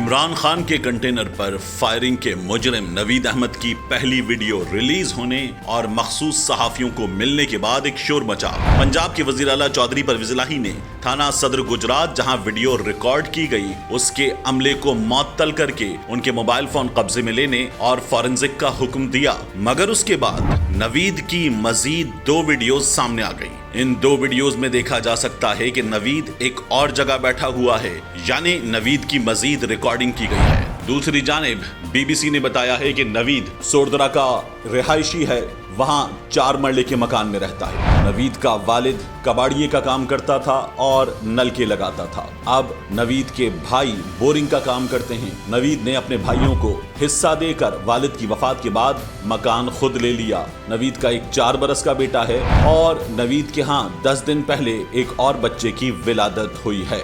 इमरान खान के कंटेनर पर फायरिंग के मुजरिम नवीद अहमद की पहली वीडियो रिलीज होने और मखसूस सहाफियों को मिलने के बाद एक शोर मचा। पंजाब के वजीर आला चौधरी परवेज इलाही ने थाना सदर गुजरात जहां वीडियो रिकॉर्ड की गई उसके अमले को मअतल करके उनके मोबाइल फोन कब्जे में लेने और फॉरेंसिक का हुक्म दिया, मगर उसके बाद नवीद की मजीद 2 वीडियोस सामने आ गई। इन 2 वीडियोस में देखा जा सकता है कि नवीद एक और जगह बैठा हुआ है, यानी नवीद की मजीद रिकॉर्डिंग की गई है। दूसरी जानिब बीबीसी ने बताया है कि नवीद सोरदरा का रिहायशी है, वहां 4 मरले के मकान में रहता है। नवीद का वालिद कबाड़िए का काम करता था और नलके लगाता था। अब नवीद के भाई बोरिंग का काम करते हैं। नवीद ने अपने भाइयों को हिस्सा देकर वालिद की वफात के बाद मकान खुद ले लिया। नवीद का एक 4 बरस का बेटा है और नवीद के यहाँ 10 दिन पहले एक और बच्चे की विलादत हुई है।